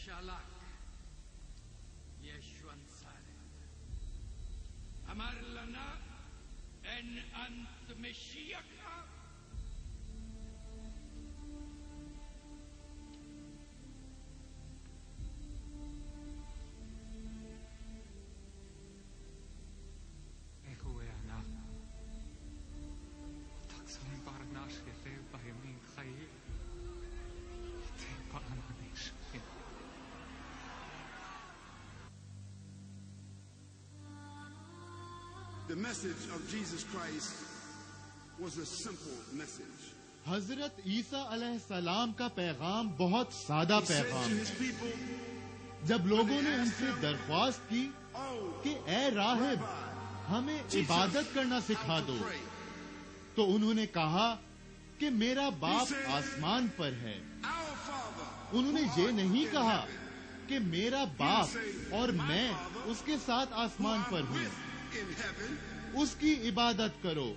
Shalak Yeshwan Sare Amar Lana En Ant Meshiach The message of Jesus Christ was a simple message. حضرت عیسیٰ علیہ السلام کا پیغام بہت سادہ He said to پیغام his ہے. people, جب لوگوں نے ان سے درخواست کی کہ اے راہب ہمیں عبادت کرنا سکھا دو، تو انہوں نے کہا کہ میرا باپ آسمان پر ہے. Our Father, انہوں نے یہ نہیں کہا کہ میرا باپ اور میں اس کے ساتھ آسمان پر ہوں. in heaven, اس کی عبادت کرو،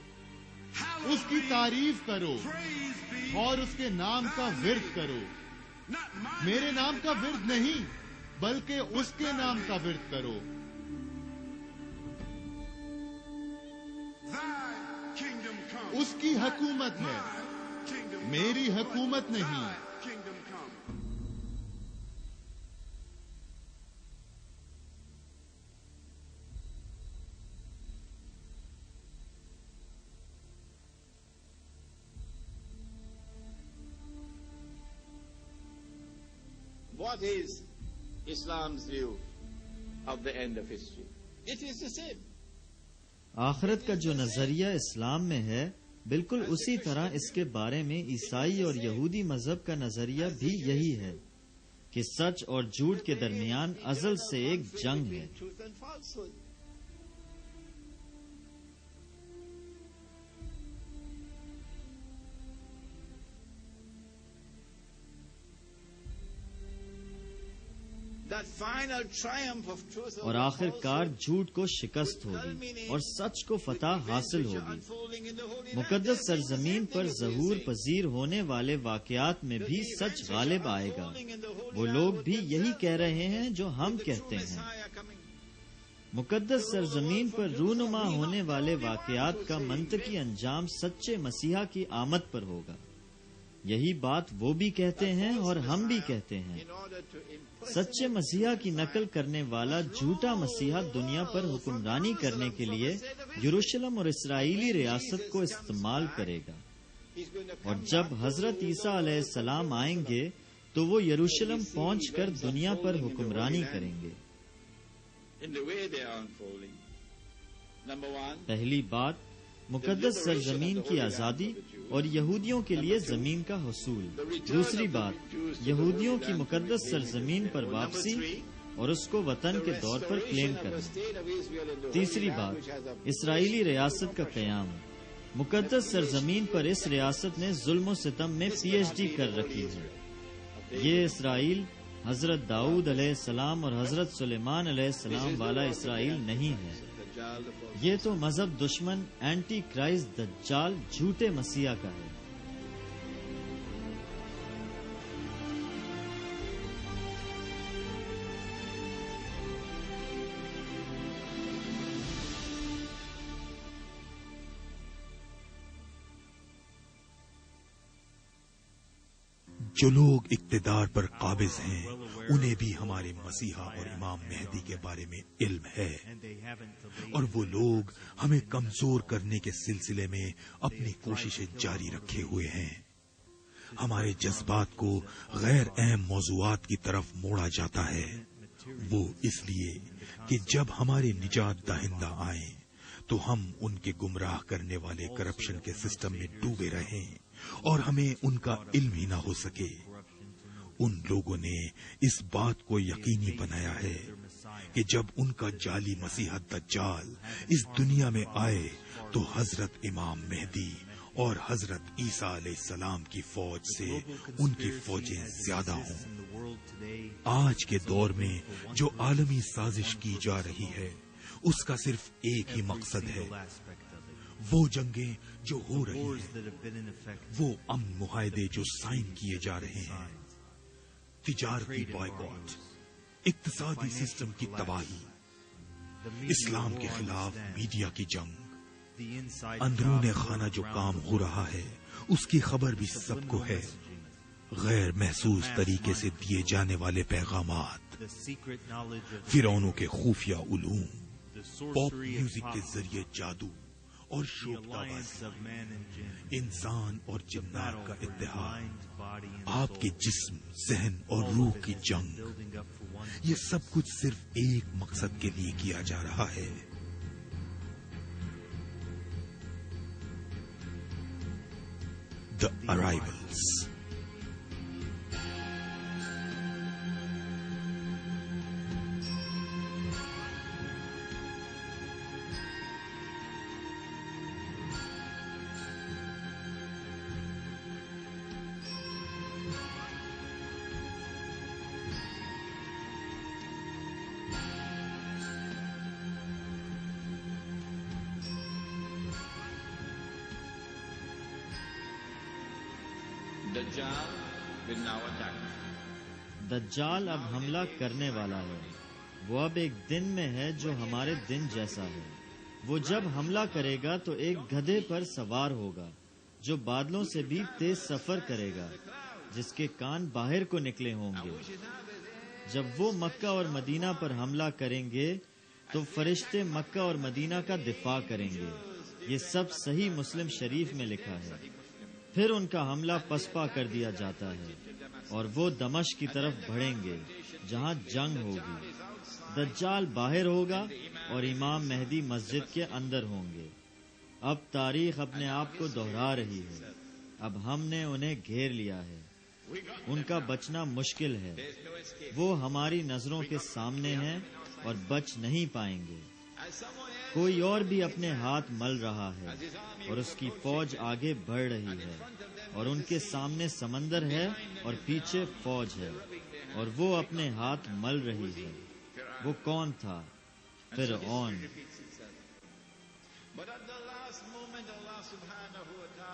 hallowed اس کی be, تعریف کرو praise be, اور اس کے نام کا ورد کرو. not my میرے name, نام کا ورد نہیں بلکہ اس کے نام کا ورد کرو. thy kingdom come. اس کی حکومت ہے، My kingdom میری come. حکومت نہیں. Thy kingdom come. What is Islam's view of the end of history? It is the same. آخرت کا جو نظریہ اسلام میں ہے بالکل اسی طرح اس کے بارے میں عیسائی اور یہودی مذہب کا نظریہ بھی یہی ہے کہ سچ اور جھوٹ کے درمیان ازل سے ایک جنگ ہے. Truth and falsehood. That final triumph of truth اور over آخر کار falsehood جھوٹ کو شکست ہوگی اور سچ کو فتح حاصل ہوگی. unfolding in the Holy مقدس سرزمین پر ظہور پذیر ہونے والے واقعات میں بھی سچ غالب آئے گا. وہ لوگ بھی یہی کہہ رہے ہیں جو ہم کہتے ہیں. مقدس سرزمین پر رونما ہونے والے واقعات کا منطقی انجام سچے مسیحا کی آمد پر ہوگا. یہی بات وہ بھی کہتے ہیں اور ہم بھی کہتے ہیں. سچے مسیحا کی نقل کرنے والا جھوٹا مسیحا دنیا پر حکمرانی کرنے کے لیے یروشلم اور اسرائیلی ریاست کو استعمال کرے گا. اور جب حضرت عیسیٰ علیہ السلام آئیں گے تو وہ یروشلم پہنچ کر دنیا پر حکمرانی کریں گے. پہلی بات مقدس سرزمین کی آزادی اور یہودیوں کے لیے زمین کا حصول. دوسری بات یہودیوں کی مقدس سرزمین پر واپسی اور اس کو وطن کے طور پر کلیم کرنا. تیسری بات اسرائیلی ریاست کا قیام. مقدس سرزمین پر اس ریاست نے ظلم و ستم میں پی ایچ ڈی کر رکھی ہے. یہ اسرائیل حضرت داؤد علیہ السلام اور حضرت سلیمان علیہ السلام والا اسرائیل نہیں ہے. یہ تو مذہب دشمن اینٹی کرائسٹ دجال جھوٹے مسیحا کا ہے. جو لوگ اقتدار پر قابض ہیں انہیں بھی ہمارے مسیحا اور امام مہدی کے بارے میں علم ہے، اور وہ لوگ ہمیں کمزور کرنے کے سلسلے میں اپنی کوششیں جاری رکھے ہوئے ہیں. ہمارے جذبات کو غیر اہم موضوعات کی طرف موڑا جاتا ہے. وہ اس لیے کہ جب ہمارے نجات دہندہ آئیں تو ہم ان کے گمراہ کرنے والے کرپشن کے سسٹم میں ڈوبے رہیں اور ہمیں ان کا علم ہی نہ ہو سکے. ان لوگوں نے اس بات کو یقینی بنایا ہے کہ جب ان کا جعلی مسیح دجال اس دنیا میں آئے تو حضرت امام مہدی اور حضرت عیسیٰ علیہ السلام کی فوج سے ان کی فوجیں زیادہ ہوں. آج کے دور میں جو عالمی سازش کی جا رہی ہے اس کا صرف ایک ہی مقصد ہے. وہ جنگیں جو ہو رہی ہیں، وہ امن معاہدے جو سائن کیے جا رہے ہیں، تجارتی بائیکاٹ، اقتصادی سسٹم کی تباہی، اسلام کے خلاف میڈیا کی جنگ، اندرون خانہ جو کام ہو رہا ہے اس کی خبر بھی سب کو ہے، غیر محسوس طریقے سے دیے جانے والے پیغامات، فرعونوں کے خفیہ علوم، پاپ میوزک کے ذریعے جادو اور شوختا بازی، انسان اور جنات کا اتحاد، آپ کے جسم، ذہن اور روح کی جنگ، یہ سب کچھ صرف ایک مقصد کے لیے کیا جا رہا ہے۔ The Arrivals۔ دجال اب حملہ کرنے والا ہے، وہ اب ایک دن میں ہے جو ہمارے دن جیسا ہے۔ وہ جب حملہ کرے گا تو ایک گدھے پر سوار ہوگا جو بادلوں سے بھی تیز سفر کرے گا، جس کے کان باہر کو نکلے ہوں گے۔ جب وہ مکہ اور مدینہ پر حملہ کریں گے تو فرشتے مکہ اور مدینہ کا دفاع کریں گے۔ یہ سب صحیح مسلم شریف میں لکھا ہے۔ پھر ان کا حملہ پسپا کر دیا جاتا ہے اور وہ دمشق کی طرف بڑھیں گے جہاں جنگ ہوگی۔ دجال باہر ہوگا اور امام مہدی مسجد کے اندر ہوں گے۔ اب تاریخ اپنے آپ کو دہرا رہی ہے۔ اب ہم نے انہیں گھیر لیا ہے، ان کا بچنا مشکل ہے۔ وہ ہماری نظروں کے سامنے ہیں اور بچ نہیں پائیں گے۔ کوئی اور بھی اپنے ہاتھ مل رہا ہے اور اس کی فوج آگے بڑھ رہی ہے، اور ان کے سامنے سمندر ہے اور پیچھے فوج ہے، اور وہ اپنے ہاتھ مل رہی ہے۔ وہ کون تھا؟ فرعون۔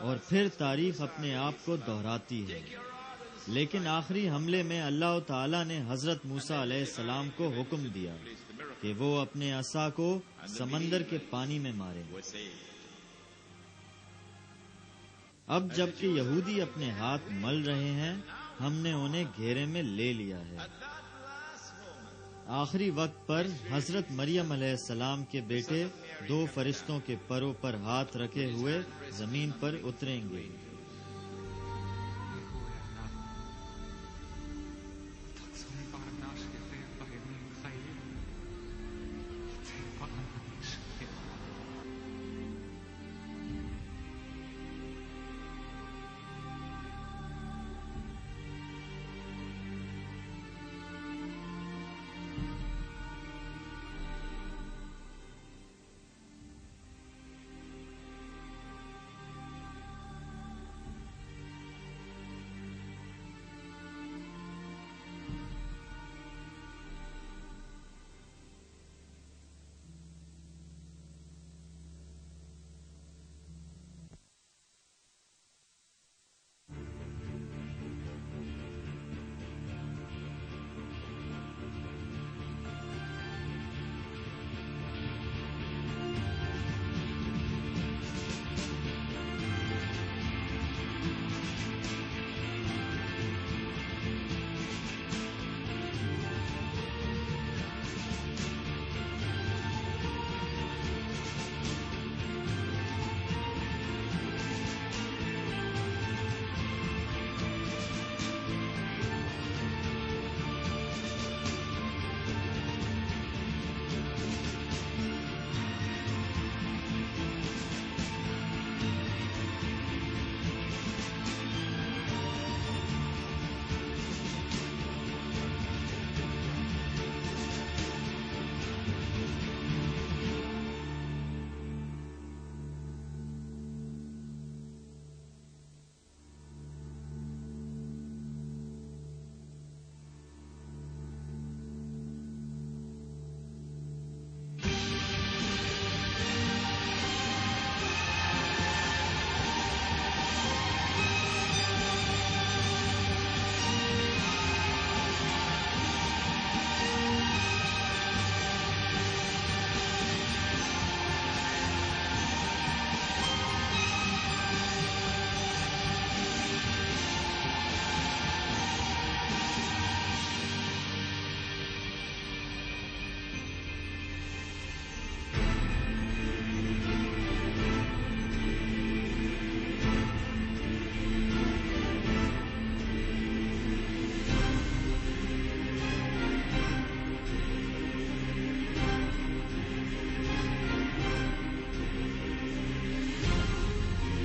اور پھر تاریخ اپنے آپ کو دہراتی ہے، لیکن آخری حملے میں اللہ تعالی نے حضرت موسیٰ علیہ السلام کو حکم دیا کہ وہ اپنے عصا کو سمندر کے پانی میں مارے۔ اب جبکہ یہودی اپنے ہاتھ مل رہے ہیں، ہم نے انہیں گھیرے میں لے لیا ہے۔ آخری وقت پر حضرت مریم علیہ السلام کے بیٹے 2 فرشتوں کے پروں پر ہاتھ رکھے ہوئے زمین پر اتریں گے۔